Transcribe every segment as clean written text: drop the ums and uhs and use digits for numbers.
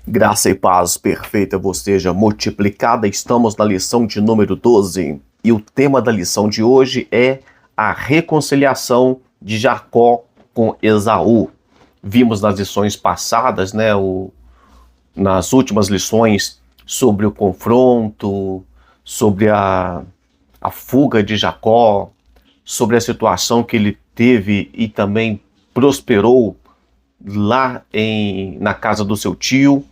Graça e paz perfeita vos seja multiplicada. Estamos na lição de número 12 e o tema da lição de hoje é a reconciliação de Jacó com Esaú. Vimos nas lições passadas, nas últimas lições, sobre o confronto, sobre a fuga de Jacó, sobre a situação que ele teve e também prosperou lá na casa do seu tio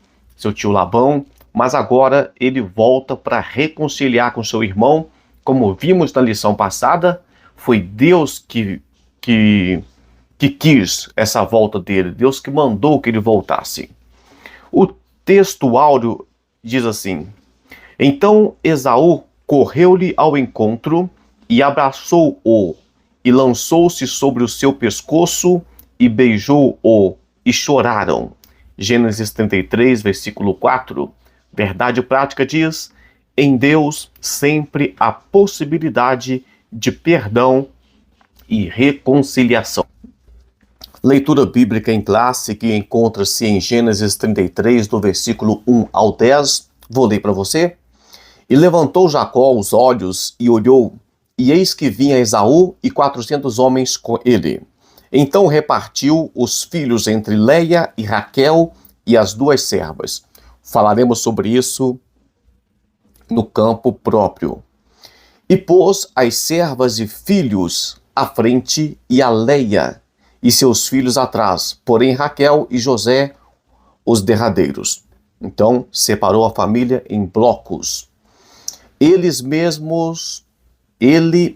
Labão, mas agora ele volta para reconciliar com seu irmão. Como vimos na lição passada, foi Deus que quis essa volta dele, Deus que mandou que ele voltasse. O texto áureo diz assim: Então Esaú correu-lhe ao encontro e abraçou-o, e lançou-se sobre o seu pescoço e beijou-o, e choraram. Gênesis 33, versículo 4. Verdade prática diz: em Deus sempre há possibilidade de perdão e reconciliação. Leitura bíblica em classe que encontra-se em Gênesis 33, do versículo 1 ao 10. Vou ler para você. E levantou Jacó os olhos e olhou, e eis que vinha Esaú e 400 homens com ele. Então repartiu os filhos entre Leia e Raquel e as duas servas. Falaremos sobre isso no campo próprio. E pôs as servas e filhos à frente e a Leia e seus filhos atrás, porém Raquel e José os derradeiros. Então separou a família em blocos. Ele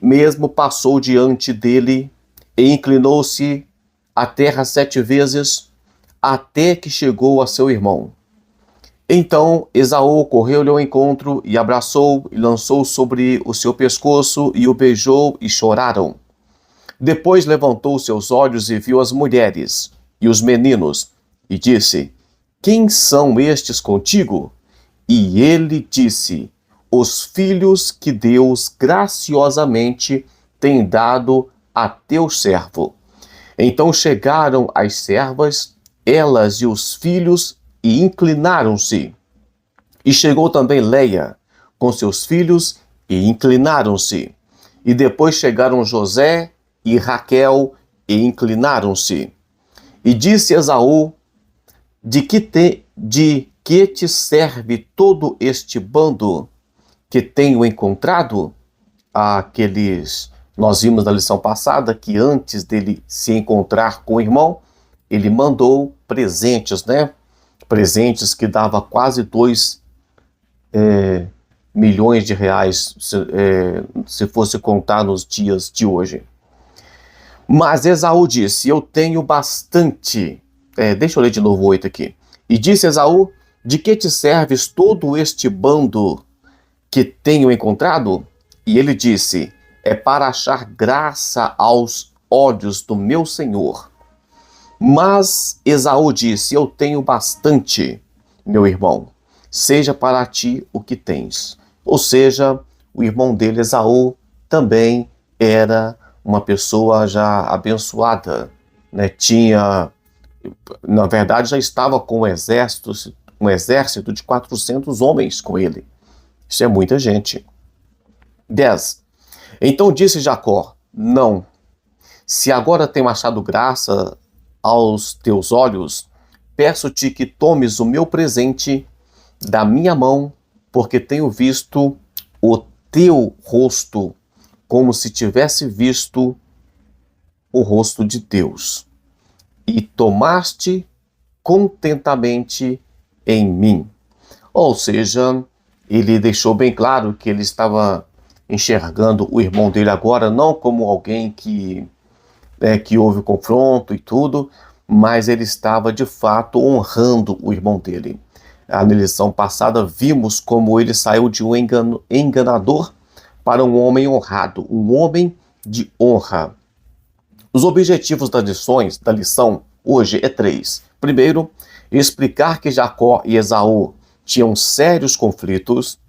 mesmo passou diante dele e inclinou-se à terra 7 vezes, até que chegou a seu irmão. Então Esaú correu-lhe ao encontro e abraçou e lançou sobre o seu pescoço e o beijou, e choraram. Depois levantou seus olhos e viu as mulheres e os meninos e disse: quem são estes contigo? E ele disse: os filhos que Deus graciosamente tem dado a teu servo. Então chegaram as servas, elas e os filhos, e inclinaram-se. E chegou também Leia com seus filhos, e inclinaram-se. E depois chegaram José e Raquel, e inclinaram-se. E disse Esaú: de que te serve todo este bando que tenho encontrado? Nós vimos na lição passada que antes dele se encontrar com o irmão, ele mandou presentes, Presentes que dava quase 2 milhões de reais, se fosse contar nos dias de hoje. Mas Esaú disse: eu tenho bastante. Deixa eu ler de novo 8 aqui. E disse Esaú: de que te serves todo este bando que tenho encontrado? E ele disse: é para achar graça aos olhos do meu senhor. Mas Esaú disse: eu tenho bastante, meu irmão, seja para ti o que tens. Ou seja, o irmão dele, Esaú, também era uma pessoa já abençoada, na verdade já estava com um exército de 400 homens com ele. Isso é muita gente. 10. Então disse Jacó: não, se agora tenho achado graça aos teus olhos, peço-te que tomes o meu presente da minha mão, porque tenho visto o teu rosto, como se tivesse visto o rosto de Deus, e tomaste contentamente em mim. Ou seja, ele deixou bem claro que ele estava enxergando o irmão dele agora não como alguém que houve confronto e tudo, mas ele estava de fato honrando o irmão dele. Na lição passada vimos como ele saiu de um enganador para um homem honrado, um homem de honra. Os objetivos da lição hoje é 3. Primeiro, explicar que Jacó e Esaú tinham sérios conflitos,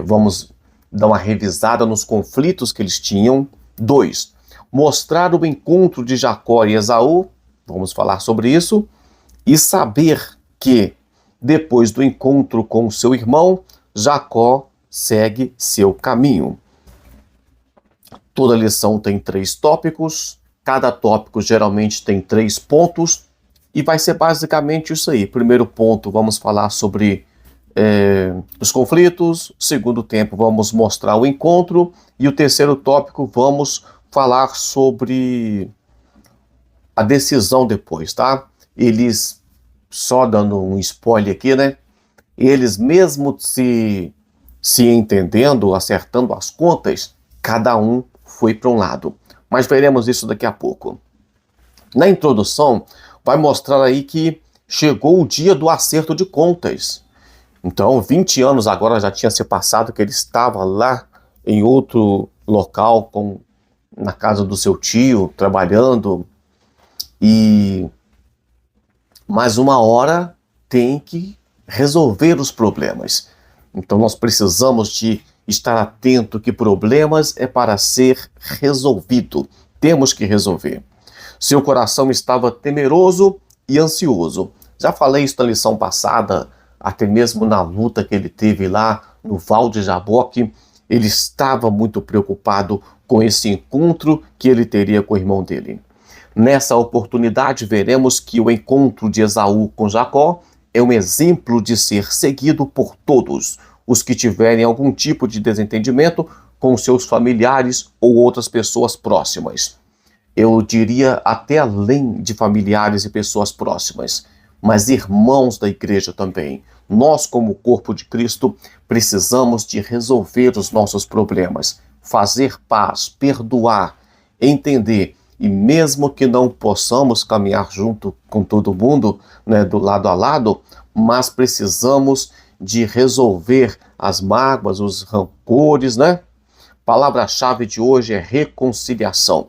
Vamos dar uma revisada nos conflitos que eles tinham. 2. Mostrar o encontro de Jacó e Esaú, vamos falar sobre isso, e saber que Depois do encontro com seu irmão, Jacó segue seu caminho. Toda lição tem 3 tópicos, cada tópico geralmente tem 3 pontos, e vai ser basicamente isso aí. Primeiro ponto, vamos falar sobre os conflitos. Segundo tempo, vamos mostrar o encontro. E o terceiro tópico, vamos falar sobre a decisão depois, tá? Eles, só dando um spoiler aqui, né? Eles mesmo se entendendo, acertando as contas, cada um foi para um lado. Mas veremos isso daqui a pouco. Na introdução, vai mostrar aí que chegou o dia do acerto de contas. Então, 20 anos agora já tinha se passado que ele estava lá em outro local, na casa do seu tio, trabalhando. E mais uma hora tem que resolver os problemas. Então, nós precisamos de estar atento que problemas é para ser resolvido. Temos que resolver. Seu coração estava temeroso e ansioso. Já falei isso na lição passada, até mesmo na luta que ele teve lá no Val de Jaboque. Ele estava muito preocupado com esse encontro que ele teria com o irmão dele. Nessa oportunidade, veremos que o encontro de Esaú com Jacó é um exemplo de ser seguido por todos os que tiverem algum tipo de desentendimento com seus familiares ou outras pessoas próximas. Eu diria até além de familiares e pessoas próximas, mas irmãos da igreja também. Nós, como corpo de Cristo, precisamos de resolver os nossos problemas, fazer paz, perdoar, entender. E mesmo que não possamos caminhar junto com todo mundo, né, do lado a lado, mas precisamos de resolver as mágoas, os rancores, né? Palavra-chave de hoje é reconciliação.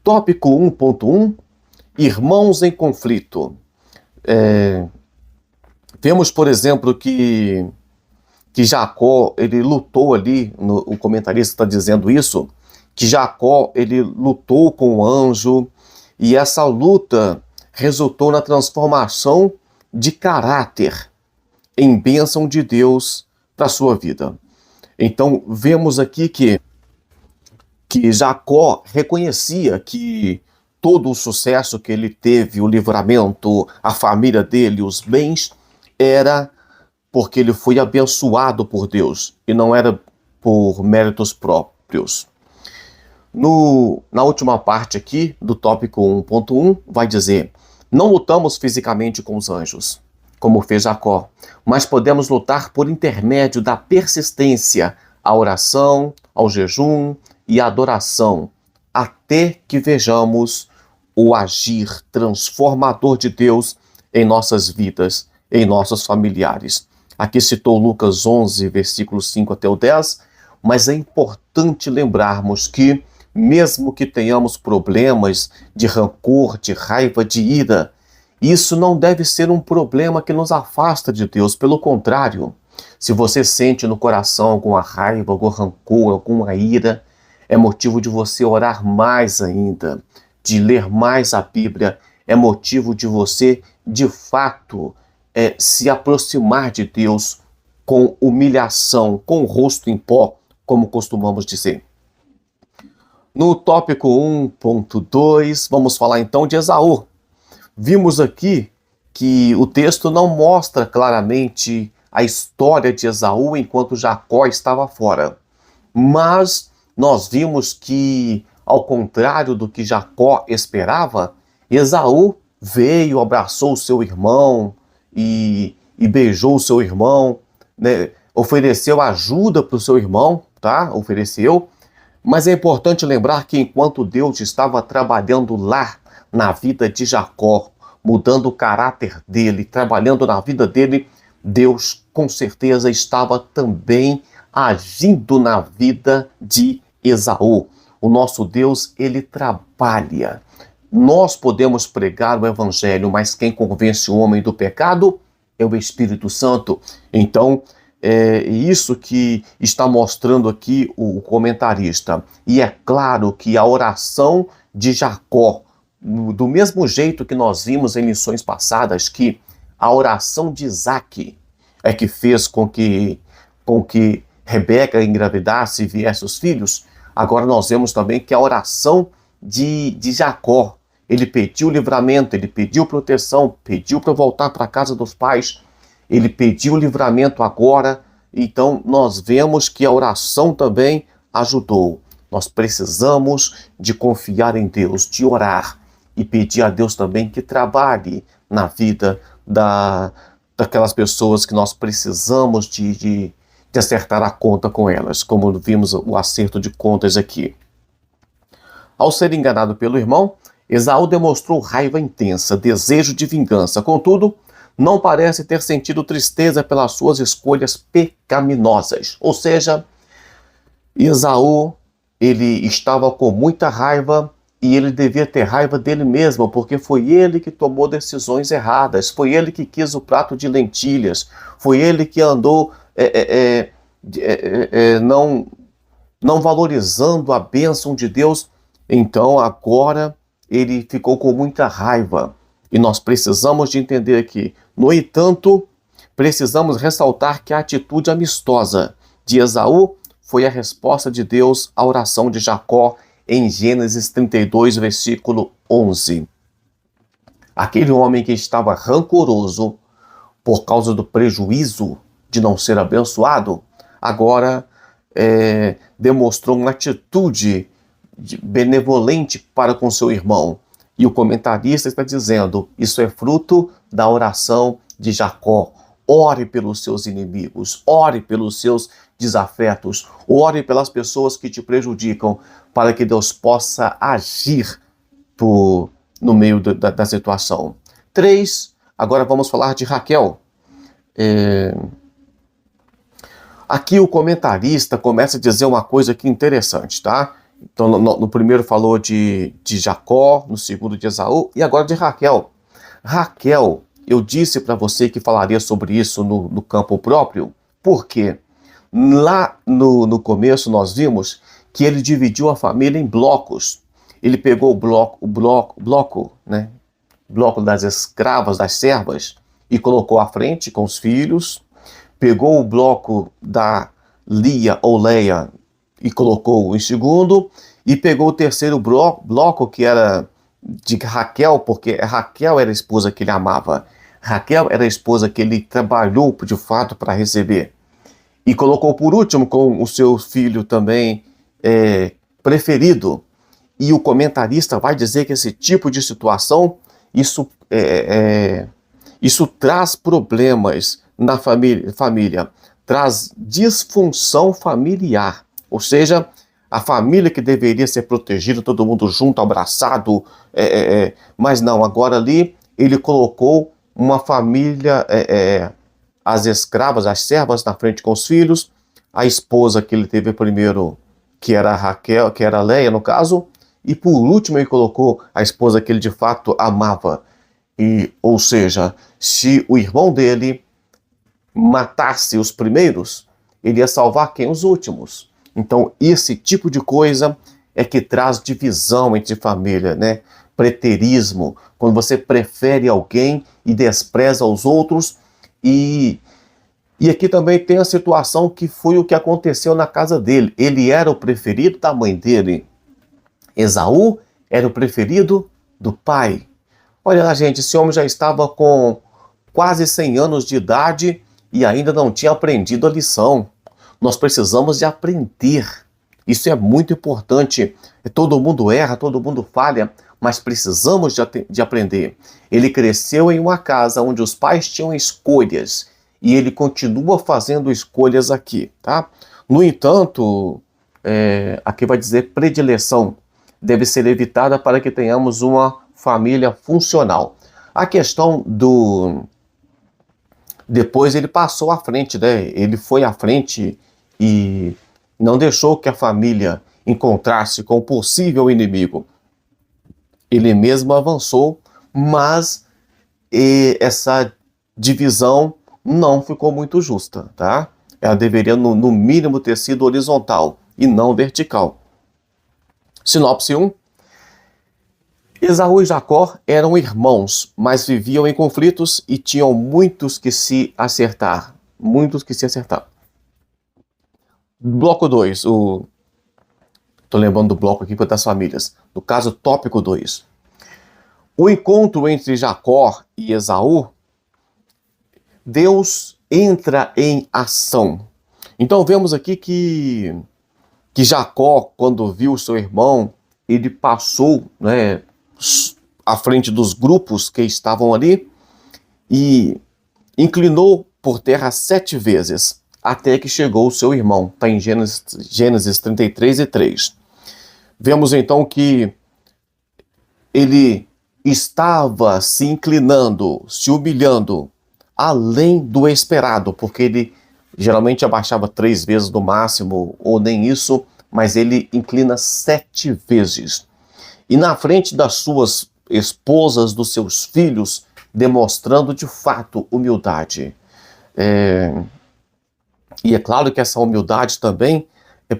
Tópico 1.1, irmãos em conflito. Vemos, por exemplo, que Jacó, ele lutou ali, o comentarista está dizendo isso, que Jacó, ele lutou com o anjo, e essa luta resultou na transformação de caráter em bênção de Deus para a sua vida. Então, vemos aqui que Jacó reconhecia que todo o sucesso que ele teve, o livramento, a família dele, os bens, era porque ele foi abençoado por Deus e não era por méritos próprios. Na última parte aqui do tópico 1.1 vai dizer: não lutamos fisicamente com os anjos, como fez Jacó, mas podemos lutar por intermédio da persistência, a oração, ao jejum e a adoração, até que vejamos o agir transformador de Deus em nossas vidas, em nossos familiares. Aqui citou Lucas 11, versículos 5 até o 10, mas é importante lembrarmos que, mesmo que tenhamos problemas de rancor, de raiva, de ira, isso não deve ser um problema que nos afasta de Deus. Pelo contrário, se você sente no coração alguma raiva, algum rancor, alguma ira, é motivo de você orar mais ainda, de ler mais a Bíblia, é motivo de você, de fato, se aproximar de Deus com humilhação, com o rosto em pó, como costumamos dizer. No tópico 1.2, vamos falar então de Esaú. Vimos aqui que o texto não mostra claramente a história de Esaú enquanto Jacó estava fora. Mas nós vimos que, ao contrário do que Jacó esperava, Esaú veio, abraçou o seu irmão e beijou o seu irmão, né? Ofereceu ajuda para o seu irmão, tá? Ofereceu. Mas é importante lembrar que enquanto Deus estava trabalhando lá na vida de Jacó, mudando o caráter dele, trabalhando na vida dele, Deus com certeza estava também agindo na vida de Esaú. O nosso Deus, ele trabalha. Nós podemos pregar o evangelho, mas quem convence o homem do pecado é o Espírito Santo. Então, é isso que está mostrando aqui o comentarista. E é claro que a oração de Jacó, do mesmo jeito que nós vimos em lições passadas, que a oração de Isaque é que fez com que Rebeca engravidasse e viesse os filhos. Agora nós vemos também que a oração de Jacó, ele pediu livramento, ele pediu proteção, pediu para voltar para a casa dos pais, ele pediu livramento agora. Então nós vemos que a oração também ajudou. Nós precisamos de confiar em Deus, de orar e pedir a Deus também que trabalhe na vida daquelas pessoas que nós precisamos de acertar a conta com elas, como vimos o acerto de contas aqui. Ao ser enganado pelo irmão, Esaú demonstrou raiva intensa, desejo de vingança. Contudo, não parece ter sentido tristeza pelas suas escolhas pecaminosas. Ou seja, Esaú, ele estava com muita raiva e ele devia ter raiva dele mesmo, porque foi ele que tomou decisões erradas, foi ele que quis o prato de lentilhas, foi ele que andou não valorizando a bênção de Deus. Então agora ele ficou com muita raiva. E nós precisamos de entender aqui. No entanto, precisamos ressaltar que a atitude amistosa de Esaú foi a resposta de Deus à oração de Jacó em Gênesis 32, versículo 11. Aquele homem que estava rancoroso por causa do prejuízo de não ser abençoado, agora demonstrou uma atitude benevolente para com seu irmão. E o comentarista está dizendo, isso é fruto da oração de Jacó. Ore pelos seus inimigos, ore pelos seus desafetos, ore pelas pessoas que te prejudicam, para que Deus possa agir no meio da situação. 3, agora vamos falar de Raquel. Aqui o comentarista começa a dizer uma coisa aqui interessante, tá? Então, no primeiro falou de Jacó, no segundo de Esaú, e agora de Raquel. Raquel, eu disse para você que falaria sobre isso no campo próprio, porque lá no começo nós vimos que ele dividiu a família em blocos. Ele pegou o bloco das escravas, das servas, e colocou à frente com os filhos. Pegou o bloco da Lia ou Leia e colocou em segundo, e pegou o terceiro bloco, que era de Raquel, porque Raquel era a esposa que ele amava. Raquel era a esposa que ele trabalhou de fato para receber. E colocou por último com o seu filho também preferido. E o comentarista vai dizer que esse tipo de situação, isso traz problemas na família, traz disfunção familiar. Ou seja, a família que deveria ser protegida, todo mundo junto, abraçado, mas não, agora ali ele colocou uma família, as escravas, as servas na frente com os filhos, a esposa que ele teve primeiro, que era Raquel, que era Leia no caso, e por último ele colocou a esposa que ele de fato amava. Ou seja, se o irmão dele matasse os primeiros, ele ia salvar quem? Os últimos. Então, esse tipo de coisa é que traz divisão entre família, né? Preterismo, quando você prefere alguém e despreza os outros. E aqui também tem a situação que foi o que aconteceu na casa dele. Ele era o preferido da mãe dele. Esaú era o preferido do pai. Olha lá, gente, esse homem já estava com quase 100 anos de idade e ainda não tinha aprendido a lição. Nós precisamos de aprender. Isso é muito importante. Todo mundo erra, todo mundo falha, mas precisamos de aprender. Ele cresceu em uma casa onde os pais tinham escolhas e ele continua fazendo escolhas aqui, tá? No entanto, aqui vai dizer predileção. Deve ser evitada para que tenhamos uma família funcional. A questão depois ele passou à frente, né? Ele foi à frente e não deixou que a família encontrasse com o possível inimigo. Ele mesmo avançou, mas essa divisão não ficou muito justa, tá? Ela deveria, no mínimo, ter sido horizontal e não vertical. Sinopse 1. Esaú e Jacó eram irmãos, mas viviam em conflitos e tinham muitos que se acertar. Muitos que se acertar. Bloco 2. Tô lembrando do bloco aqui das famílias. No caso, tópico 2. O encontro entre Jacó e Esaú, Deus entra em ação. Então vemos aqui que Jacó, quando viu seu irmão, ele passou, né, à frente dos grupos que estavam ali e inclinou por terra 7 vezes, até que chegou o seu irmão. Está em Gênesis 33:3. Vemos então que ele estava se inclinando, se humilhando, além do esperado, porque ele geralmente abaixava 3 vezes no máximo, ou nem isso, mas ele inclina 7 vezes. E na frente das suas esposas, dos seus filhos, demonstrando de fato humildade. E é claro que essa humildade também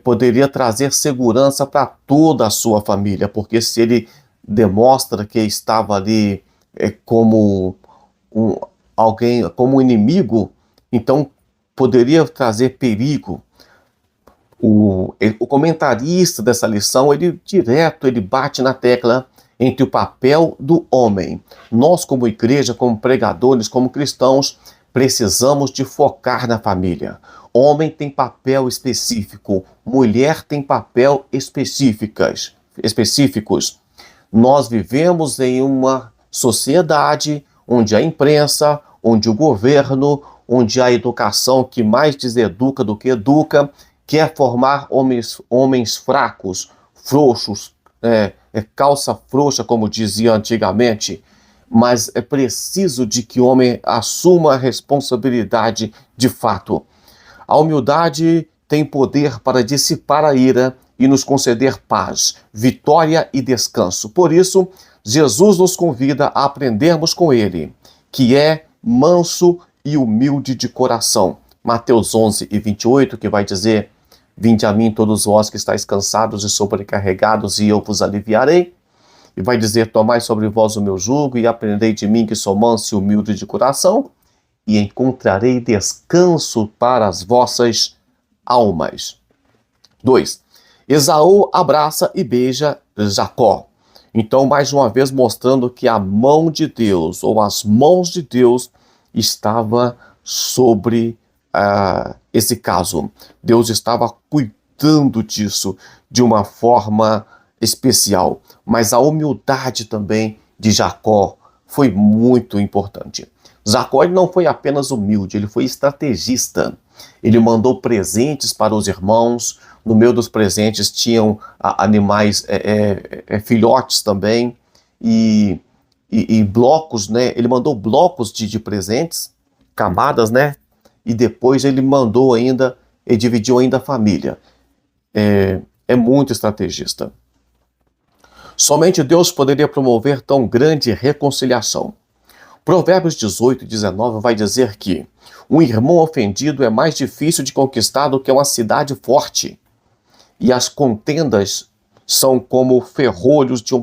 poderia trazer segurança para toda a sua família, porque se ele demonstra que estava ali como alguém, como um inimigo, então poderia trazer perigo. O comentarista dessa lição, ele bate na tecla entre o papel do homem. Nós, como igreja, como pregadores, como cristãos, precisamos de focar na família. Homem tem papel específico, mulher tem papel específicos. Nós vivemos em uma sociedade onde a imprensa, onde o governo, onde a educação que mais deseduca do que educa, quer formar homens fracos, frouxos, calça frouxa, como dizia antigamente, mas é preciso de que o homem assuma a responsabilidade de fato. A humildade tem poder para dissipar a ira e nos conceder paz, vitória e descanso. Por isso, Jesus nos convida a aprendermos com ele, que é manso e humilde de coração. Mateus 11:28, que vai dizer: vinde a mim todos vós que estáis cansados e sobrecarregados, e eu vos aliviarei. E vai dizer: tomai sobre vós o meu jugo e aprendei de mim, que sou manso e humilde de coração, e encontrarei descanso para as vossas almas. 2. Esaú abraça e beija Jacó. Então, mais uma vez, mostrando que a mão de Deus, ou as mãos de Deus, estava sobre esse caso. Deus estava cuidando disso de uma forma especial. Mas a humildade também de Jacó foi muito importante. Jacó não foi apenas humilde, ele foi estrategista. Ele mandou presentes para os irmãos. No meio dos presentes tinham animais, filhotes também, e blocos, né? Ele mandou blocos de presentes, camadas, né? E depois ele mandou ainda, ele dividiu ainda a família. É muito estrategista. Somente Deus poderia promover tão grande reconciliação. Provérbios 18:19 vai dizer que um irmão ofendido é mais difícil de conquistar do que uma cidade forte, e as contendas são como ferrolhos de um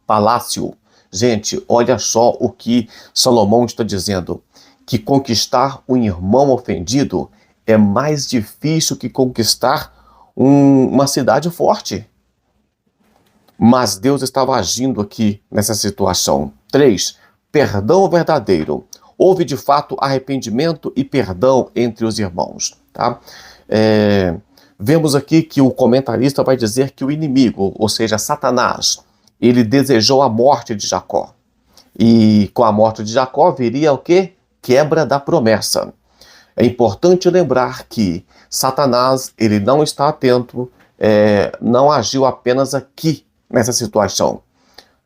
palácio. Gente, olha só o que Salomão está dizendo, que conquistar um irmão ofendido é mais difícil que conquistar uma cidade forte. Mas Deus estava agindo aqui nessa situação. 3. Perdão verdadeiro. Houve de fato arrependimento e perdão entre os irmãos. Tá? Vemos aqui que o comentarista vai dizer que o inimigo, ou seja, Satanás, ele desejou a morte de Jacó. E com a morte de Jacó viria o quê? Quebra da promessa. É importante lembrar que Satanás, ele não está atento, não agiu apenas aqui nessa situação.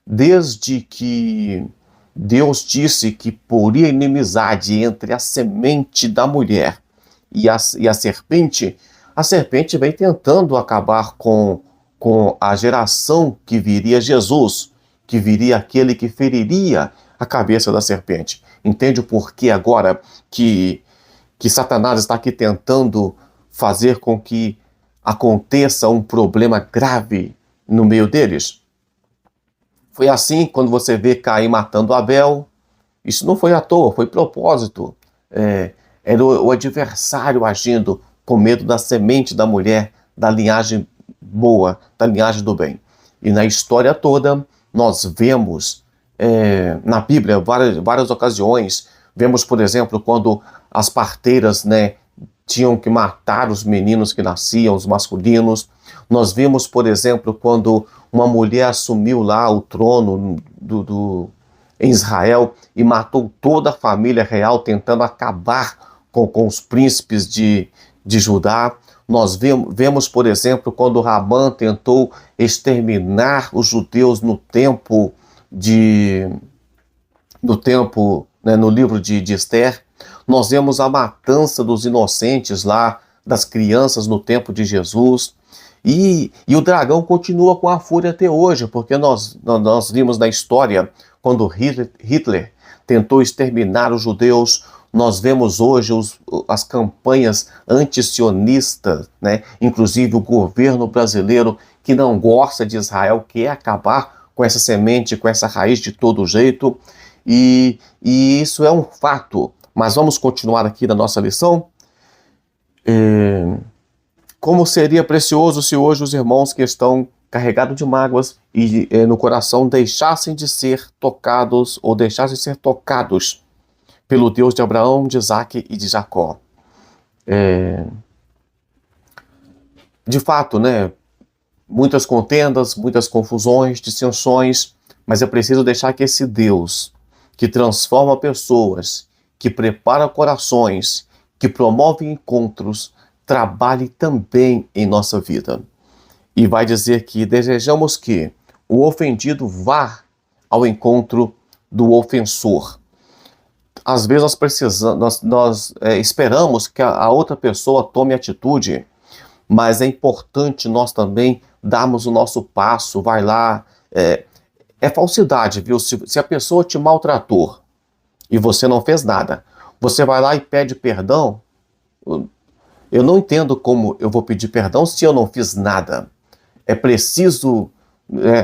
Desde que Deus disse que poria inimizade entre a semente da mulher e a serpente vem tentando acabar com a geração que viria Jesus, que viria aquele que feriria a cabeça da serpente. Entende o porquê agora que Satanás está aqui tentando fazer com que aconteça um problema grave no meio deles? Foi assim quando você vê Caim matando Abel. Isso não foi à toa, foi propósito. Era o adversário agindo com medo da semente da mulher, da linhagem boa, da linhagem do bem. E na história toda, nós vemos na Bíblia várias ocasiões. Vemos, por exemplo, quando as parteiras, né, tinham que matar os meninos que nasciam, os masculinos. Nós vimos, por exemplo, quando uma mulher assumiu lá o trono em Israel e matou toda a família real, tentando acabar com os príncipes de Judá. Nós vemos, por exemplo, quando Ramã tentou exterminar os judeus no tempo, né, no livro de Esther. Nós vemos a matança dos inocentes lá, das crianças no tempo de Jesus. E o dragão continua com a fúria até hoje, porque nós vimos na história, quando Hitler tentou exterminar os judeus. Nós vemos hoje as campanhas antisionistas, né? Inclusive o governo brasileiro, que não gosta de Israel, quer acabar com essa semente, com essa raiz de todo jeito. E isso é um fato. Mas vamos continuar aqui na nossa lição. Como seria precioso se hoje os irmãos que estão carregados de mágoas e no coração deixassem de ser tocados ou deixassem de ser tocados pelo Deus de Abraão, de Isaac e de Jacó. De fato, né, muitas contendas, muitas confusões, dissensões, mas é preciso deixar que esse Deus, que transforma pessoas, que prepara corações, que promove encontros, trabalhe também em nossa vida. E vai dizer que desejamos que o ofendido vá ao encontro do ofensor. Às vezes nós esperamos que a outra pessoa tome atitude, mas é importante nós também darmos o nosso passo. Vai lá, é falsidade, viu? Se a pessoa te maltratou e você não fez nada, você vai lá e pede perdão. Eu não entendo como eu vou pedir perdão se eu não fiz nada. É preciso,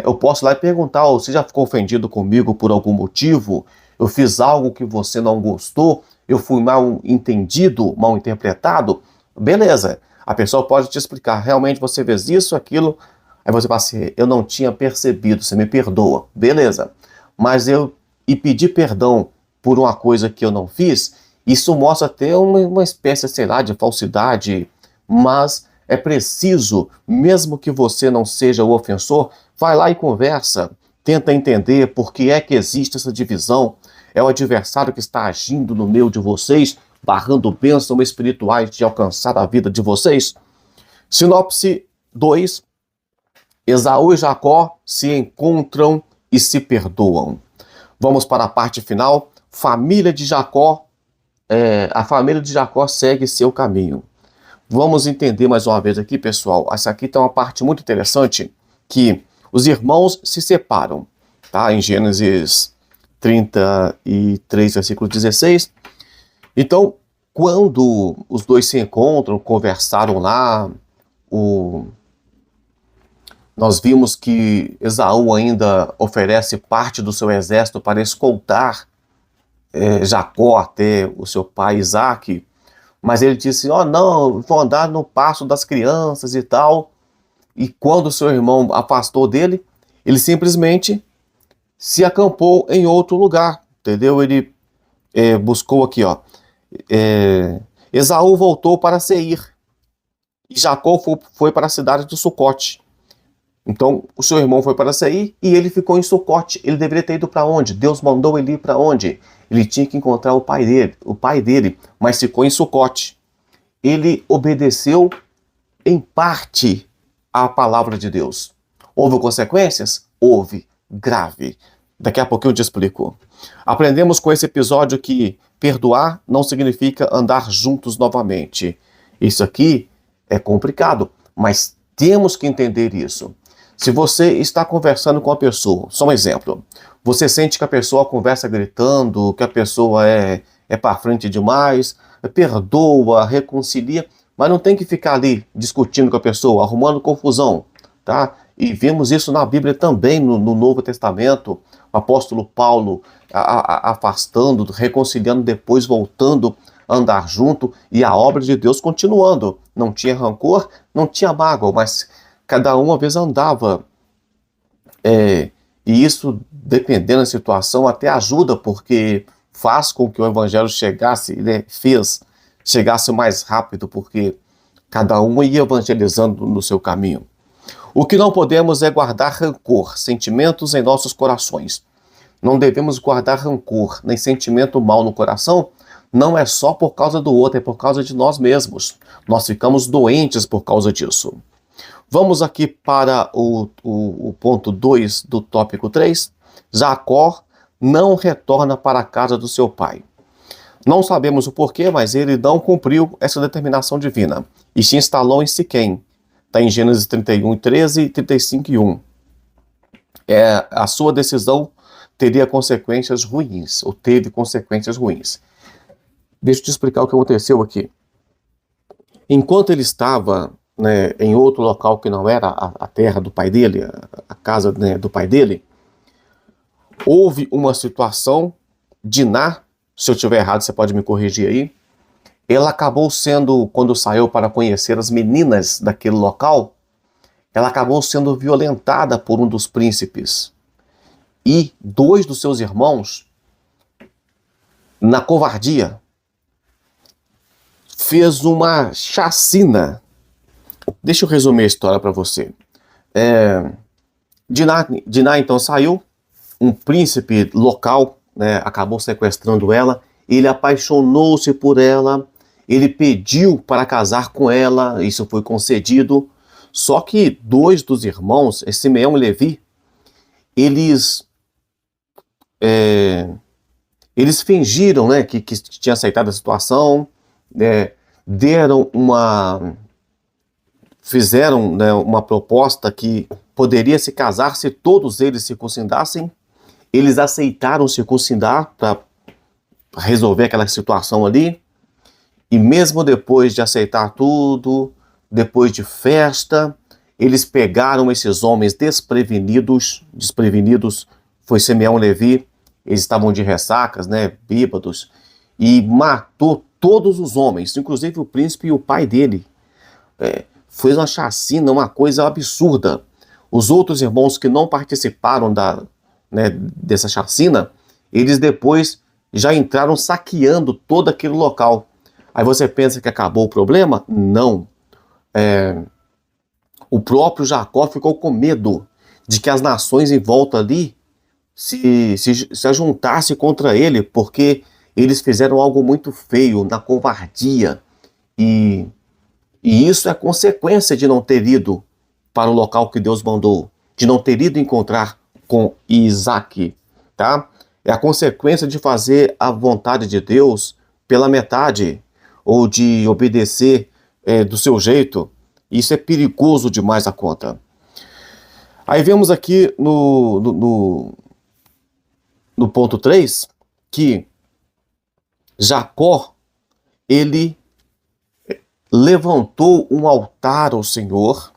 eu posso ir lá e perguntar: você já ficou ofendido comigo por algum motivo? Eu fiz algo que você não gostou? Eu fui mal entendido, mal interpretado? Beleza, a pessoa pode te explicar: realmente você fez isso, aquilo. Aí você fala assim: eu não tinha percebido, você me perdoa. Beleza, mas eu pedir perdão por uma coisa que eu não fiz, isso mostra até uma espécie, sei lá, de falsidade. Mas é preciso, mesmo que você não seja o ofensor, vai lá e conversa, tenta entender por que é que existe essa divisão. É o adversário que está agindo no meio de vocês, barrando bênçãos espirituais de alcançar a vida de vocês. Sinopse 2. Esaú e Jacó se encontram e se perdoam. Vamos para a parte final. Família de Jacó, a família de Jacó segue seu caminho. Vamos entender mais uma vez aqui, pessoal. Essa aqui tem uma parte muito interessante, que os irmãos se separam, tá? Em Gênesis 33, versículo 16. Então, quando os dois se encontram, conversaram lá, nós vimos que Esaú ainda oferece parte do seu exército para escoltar Jacó até o seu pai Isaac, mas ele disse: não, vou andar no pasto das crianças e tal. E quando seu irmão afastou dele, ele simplesmente se acampou em outro lugar, entendeu? Ele buscou aqui, Esaú voltou para Seir e Jacó foi para a cidade de Sucote. Então, o seu irmão foi para Seir e ele ficou em Sucote. Ele deveria ter ido para onde? Deus mandou ele ir para onde? Ele tinha que encontrar o pai dele, mas ficou em Sucote. Ele obedeceu em parte à palavra de Deus. Houve consequências? Houve. Grave. Daqui a pouquinho eu te explico. Aprendemos com esse episódio que perdoar não significa andar juntos novamente. Isso aqui é complicado, mas temos que entender isso. Se você está conversando com a pessoa, só um exemplo, você sente que a pessoa conversa gritando, que a pessoa é para frente demais, perdoa, reconcilia, mas não tem que ficar ali discutindo com a pessoa, arrumando confusão, tá? E vemos isso na Bíblia também, no Novo Testamento, o apóstolo Paulo afastando, reconciliando, depois voltando a andar junto, e a obra de Deus continuando. Não tinha rancor, não tinha mágoa, mas cada um às vezes andava. E isso, dependendo da situação, até ajuda, porque faz com que o evangelho chegasse, né, chegasse mais rápido, porque cada um ia evangelizando no seu caminho. O que não podemos é guardar rancor, sentimentos em nossos corações. Não devemos guardar rancor, nem sentimento mal no coração. Não é só por causa do outro, é por causa de nós mesmos. Nós ficamos doentes por causa disso. Vamos aqui para o ponto 2 do tópico 3. Jacó não retorna para a casa do seu pai. Não sabemos o porquê, mas ele não cumpriu essa determinação divina e se instalou em Siquém. Está em Gênesis 31, 13 e 35, 1. A sua decisão teria consequências ruins, ou teve consequências ruins. Deixa eu te explicar o que aconteceu aqui. Enquanto ele estava, né, em outro local que não era a terra do pai dele, a casa, né, do pai dele, houve uma situação. Diná, se eu estiver errado, você pode me corrigir aí. Ela acabou sendo, quando saiu para conhecer as meninas daquele local, ela acabou sendo violentada por um dos príncipes. E 2 dos seus irmãos, na covardia, fez uma chacina. Deixa eu resumir a história para você. Diná então saiu, um príncipe local, né, acabou sequestrando ela, ele apaixonou-se por ela, ele pediu para casar com ela, isso foi concedido, só que 2 dos irmãos, Simeão e Levi, eles fingiram, né, que tinham aceitado a situação, fizeram, né, uma proposta que poderia se casar se todos eles circuncidassem. Eles aceitaram circuncidar para resolver aquela situação ali. E mesmo depois de aceitar tudo, depois de festa, eles pegaram esses homens desprevenidos, foi Simeão e Levi, eles estavam de ressacas, né, bêbados, e matou todos os homens, inclusive o príncipe e o pai dele. Foi uma chacina, uma coisa absurda. Os outros irmãos que não participaram dessa chacina, eles depois já entraram saqueando todo aquele local. Aí você pensa que acabou o problema? Não. O próprio Jacó ficou com medo de que as nações em volta ali se ajuntassem contra ele, porque eles fizeram algo muito feio, na covardia. E isso é consequência de não ter ido para o local que Deus mandou, de não ter ido encontrar com Isaac, tá? É a consequência de fazer a vontade de Deus pela metade, ou de obedecer do seu jeito. Isso é perigoso demais a conta. Aí vemos aqui no ponto 3, que Jacó, ele levantou um altar ao Senhor,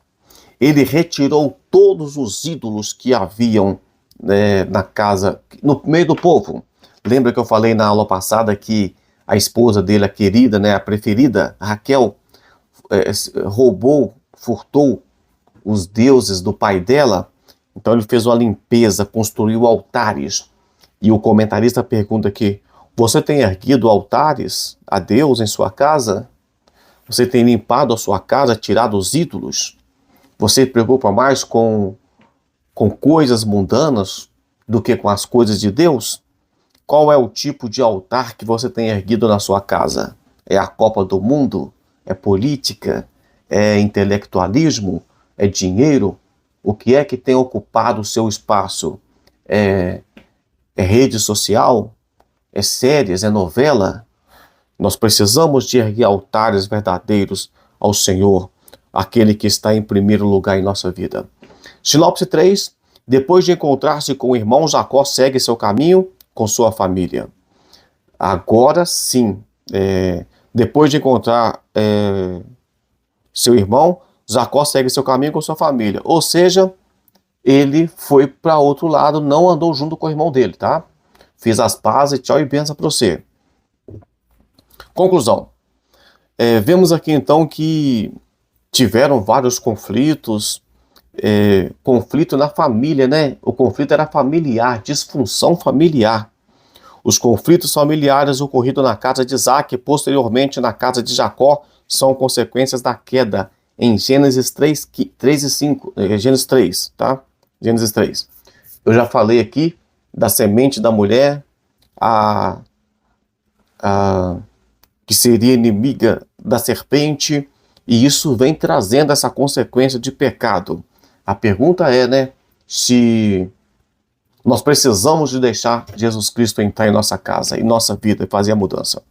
ele retirou todos os ídolos que haviam na casa, no meio do povo. Lembra que eu falei na aula passada que a esposa dele, a querida, né, a preferida, Raquel, roubou, furtou os deuses do pai dela? Então ele fez uma limpeza, construiu altares. E o comentarista pergunta aqui: você tem erguido altares a Deus em sua casa? Você tem limpado a sua casa, tirado os ídolos? Você se preocupa mais com coisas mundanas do que com as coisas de Deus? Qual é o tipo de altar que você tem erguido na sua casa? É a Copa do Mundo? É política? É intelectualismo? É dinheiro? O que é que tem ocupado o seu espaço? É rede social? É séries? É novela? Nós precisamos de erguer altares verdadeiros ao Senhor, aquele que está em primeiro lugar em nossa vida. Sinopse 3. Depois de encontrar-se com o irmão, Jacó segue seu caminho com sua família. Agora sim, depois de encontrar seu irmão, Jacó segue seu caminho com sua família. Ou seja, ele foi para outro lado, não andou junto com o irmão dele, tá? Fez as pazes, tchau e benção para você. Conclusão. Vemos aqui então que tiveram vários conflitos, conflito na família, né? O conflito era familiar, disfunção familiar. Os conflitos familiares ocorridos na casa de Isaac e posteriormente na casa de Jacó são consequências da queda em Gênesis 3 e 5, Gênesis 3, tá? Gênesis 3. Eu já falei aqui da semente da mulher, que seria inimiga da serpente, e isso vem trazendo essa consequência de pecado. A pergunta é, né, se nós precisamos de deixar Jesus Cristo entrar em nossa casa, em nossa vida e fazer a mudança.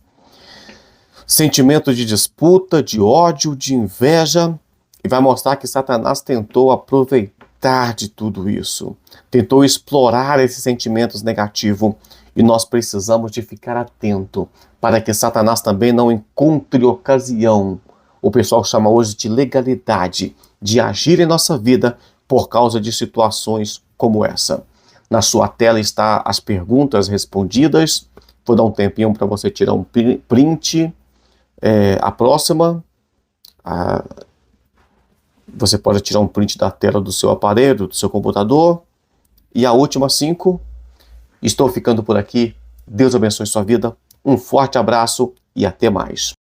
Sentimento de disputa, de ódio, de inveja, e vai mostrar que Satanás tentou aproveitar de tudo isso, tentou explorar esses sentimentos negativos, e nós precisamos de ficar atento para que Satanás também não encontre ocasião, o pessoal chama hoje de legalidade, de agir em nossa vida por causa de situações como essa. Na sua tela está as perguntas respondidas. Vou dar um tempinho para você tirar um print. A próxima, você pode tirar um print da tela do seu aparelho, do seu computador. E a última 5. Estou ficando por aqui. Deus abençoe sua vida. Um forte abraço e até mais.